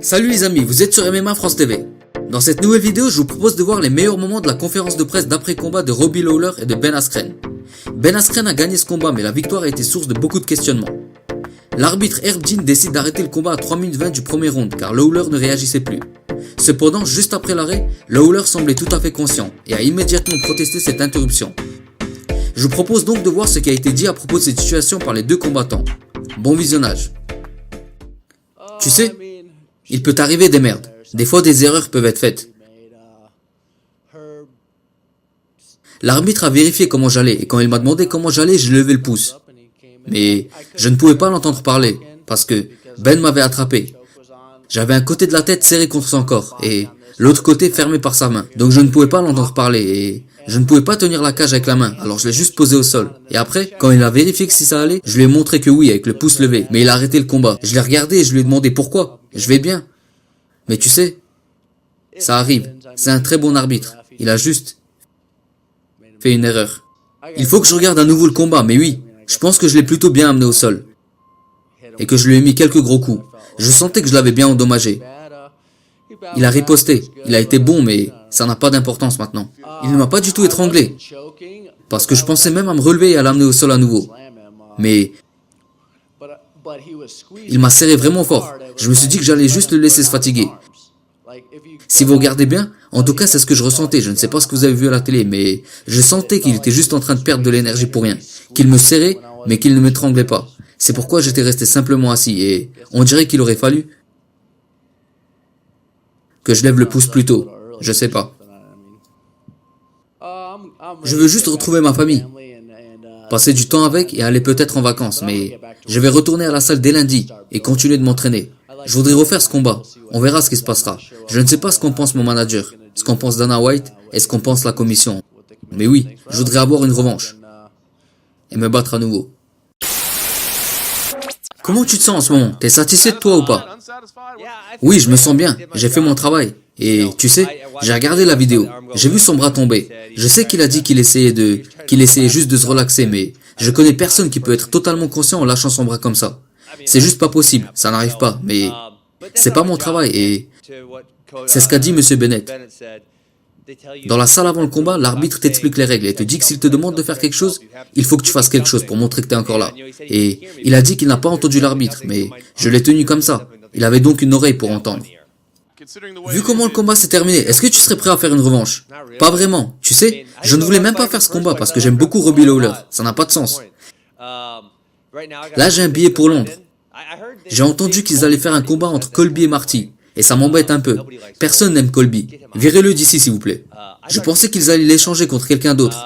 Salut les amis, vous êtes sur MMA France TV. Dans cette nouvelle vidéo, je vous propose de voir les meilleurs moments de la conférence de presse d'après-combat de Robbie Lawler et de Ben Askren. Ben Askren a gagné ce combat, mais la victoire a été source de beaucoup de questionnements. L'arbitre Herb Dean décide d'arrêter le combat à 3 minutes 20 du premier round, car Lawler ne réagissait plus. Cependant, juste après l'arrêt, Lawler semblait tout à fait conscient, et a immédiatement protesté cette interruption. Je vous propose donc de voir ce qui a été dit à propos de cette situation par les deux combattants. Bon visionnage. Tu sais, il peut arriver des merdes. Des fois, des erreurs peuvent être faites. L'arbitre a vérifié comment j'allais, et quand il m'a demandé comment j'allais, j'ai levé le pouce. Mais je ne pouvais pas l'entendre parler, parce que Ben m'avait attrapé. J'avais un côté de la tête serré contre son corps, et l'autre côté fermé par sa main. Donc je ne pouvais pas l'entendre parler, et je ne pouvais pas tenir la cage avec la main, alors je l'ai juste posé au sol. Et après, quand il a vérifié que si ça allait, je lui ai montré que oui, avec le pouce levé. Mais il a arrêté le combat. Je l'ai regardé et je lui ai demandé pourquoi. Je vais bien. Mais tu sais, ça arrive. C'est un très bon arbitre. Il a juste fait une erreur. Il faut que je regarde à nouveau le combat, mais oui, je pense que je l'ai plutôt bien amené au sol. Et que je lui ai mis quelques gros coups. Je sentais que je l'avais bien endommagé. Il a riposté. Il a été bon, mais ça n'a pas d'importance maintenant. Il ne m'a pas du tout étranglé. Parce que je pensais même à me relever et à l'amener au sol à nouveau. Mais il m'a serré vraiment fort. Je me suis dit que j'allais juste le laisser se fatiguer. Si vous regardez bien, en tout cas c'est ce que je ressentais. Je ne sais pas ce que vous avez vu à la télé, mais je sentais qu'il était juste en train de perdre de l'énergie pour rien. Qu'il me serrait, mais qu'il ne m'étranglait pas. C'est pourquoi j'étais resté simplement assis et on dirait qu'il aurait fallu que je lève le pouce plus tôt. Je sais pas. Je veux juste retrouver ma famille. Passer du temps avec et aller peut-être en vacances, mais je vais retourner à la salle dès lundi et continuer de m'entraîner. Je voudrais refaire ce combat. On verra ce qui se passera. Je ne sais pas ce qu'en pense mon manager, ce qu'en pense Dana White et ce qu'en pense la commission. Mais oui, je voudrais avoir une revanche. Et me battre à nouveau. Comment tu te sens en ce moment? T'es satisfait de toi ou pas? Oui, je me sens bien. J'ai fait mon travail. Et tu sais, j'ai regardé la vidéo. J'ai vu son bras tomber. Je sais qu'il a dit qu'il essayait juste de se relaxer, mais je connais personne qui peut être totalement conscient en lâchant son bras comme ça. C'est juste pas possible. Ça n'arrive pas. Mais c'est pas mon travail et c'est ce qu'a dit Monsieur Bennett. Dans la salle avant le combat, l'arbitre t'explique les règles et te dit que s'il te demande de faire quelque chose, il faut que tu fasses quelque chose pour montrer que t'es encore là. Et il a dit qu'il n'a pas entendu l'arbitre, mais je l'ai tenu comme ça. Il avait donc une oreille pour entendre. Vu comment le combat s'est terminé, est-ce que tu serais prêt à faire une revanche? Pas vraiment. Tu sais, je ne voulais même pas faire ce combat parce que j'aime beaucoup Robbie Lawler. Ça n'a pas de sens. Là, j'ai un billet pour Londres. J'ai entendu qu'ils allaient faire un combat entre Colby et Marty. Et ça m'embête un peu. Personne n'aime Colby. Virez-le d'ici, s'il vous plaît. Je pensais qu'ils allaient l'échanger contre quelqu'un d'autre.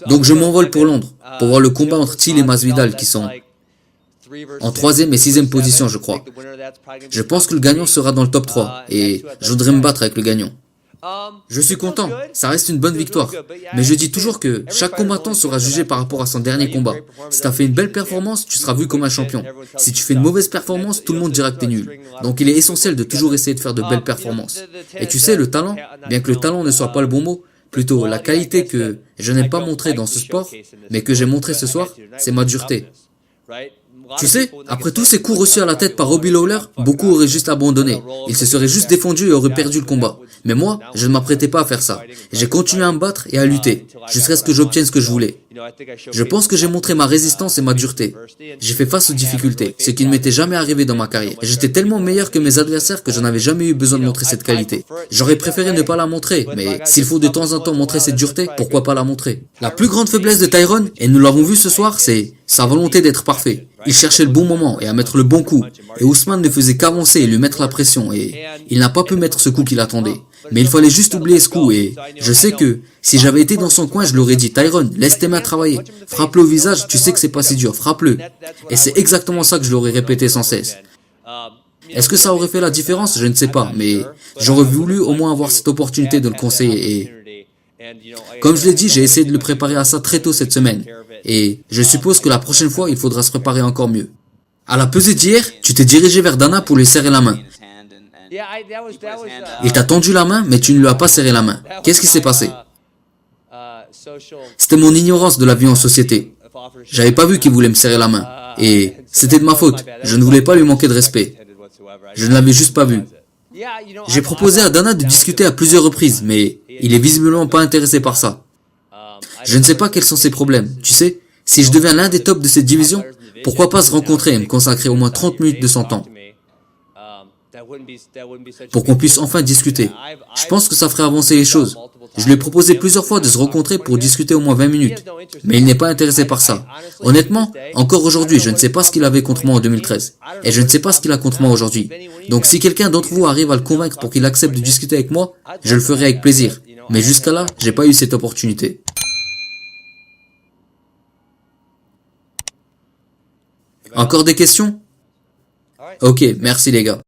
Donc je m'envole pour Londres, pour voir le combat entre Till et Masvidal qui sont en 3e et 6e position, je crois. Je pense que le gagnant sera dans le top 3, et je voudrais me battre avec le gagnant. Je suis content, ça reste une bonne victoire. Mais je dis toujours que chaque combattant sera jugé par rapport à son dernier combat. Si tu as fait une belle performance, tu seras vu comme un champion. Si tu fais une mauvaise performance, tout le monde dira que tu es nul. Donc il est essentiel de toujours essayer de faire de belles performances. Et tu sais, le talent, bien que le talent ne soit pas le bon mot, plutôt la qualité que je n'ai pas montrée dans ce sport, mais que j'ai montré ce soir, c'est ma dureté. Tu sais, après tous ces coups reçus à la tête par Robbie Lawler, beaucoup auraient juste abandonné. Ils se seraient juste défendus et auraient perdu le combat. Mais moi, je ne m'apprêtais pas à faire ça. J'ai continué à me battre et à lutter, jusqu'à ce que j'obtienne ce que je voulais. Je pense que j'ai montré ma résistance et ma dureté. J'ai fait face aux difficultés, ce qui ne m'était jamais arrivé dans ma carrière. J'étais tellement meilleur que mes adversaires que je n'avais jamais eu besoin de montrer cette qualité. J'aurais préféré ne pas la montrer, mais s'il faut de temps en temps montrer cette dureté, pourquoi pas la montrer? La plus grande faiblesse de Tyrone, et nous l'avons vu ce soir, c'est sa volonté d'être parfait. Il cherchait le bon moment et à mettre le bon coup. Et Ousmane ne faisait qu'avancer et lui mettre la pression et il n'a pas pu mettre ce coup qu'il attendait. Mais il fallait juste oublier ce coup et je sais que si j'avais été dans son coin, je l'aurais dit, Tyrone, laisse tes mains travailler. Frappe-le au visage, tu sais que c'est pas si dur, frappe-le. Et c'est exactement ça que je l'aurais répété sans cesse. Est-ce que ça aurait fait la différence? Je ne sais pas, mais j'aurais voulu au moins avoir cette opportunité de le conseiller et comme je l'ai dit, j'ai essayé de le préparer à ça très tôt cette semaine. Et je suppose que la prochaine fois, il faudra se préparer encore mieux. À la pesée d'hier, tu t'es dirigé vers Dana pour lui serrer la main. Il t'a tendu la main, mais tu ne lui as pas serré la main. Qu'est-ce qui s'est passé? C'était mon ignorance de la vie en société. J'avais pas vu qu'il voulait me serrer la main. Et c'était de ma faute. Je ne voulais pas lui manquer de respect. Je ne l'avais juste pas vu. J'ai proposé à Dana de discuter à plusieurs reprises, mais il est visiblement pas intéressé par ça. Je ne sais pas quels sont ses problèmes. Tu sais, si je deviens l'un des tops de cette division, pourquoi pas se rencontrer et me consacrer au moins 30 minutes de son temps pour qu'on puisse enfin discuter. Je pense que ça ferait avancer les choses. Je lui ai proposé plusieurs fois de se rencontrer pour discuter au moins 20 minutes, mais il n'est pas intéressé par ça. Honnêtement, encore aujourd'hui, je ne sais pas ce qu'il avait contre moi en 2013, et je ne sais pas ce qu'il a contre moi aujourd'hui. Donc si quelqu'un d'entre vous arrive à le convaincre pour qu'il accepte de discuter avec moi, je le ferai avec plaisir. Mais jusqu'à là, j'ai pas eu cette opportunité. Encore des questions? Ok, merci les gars.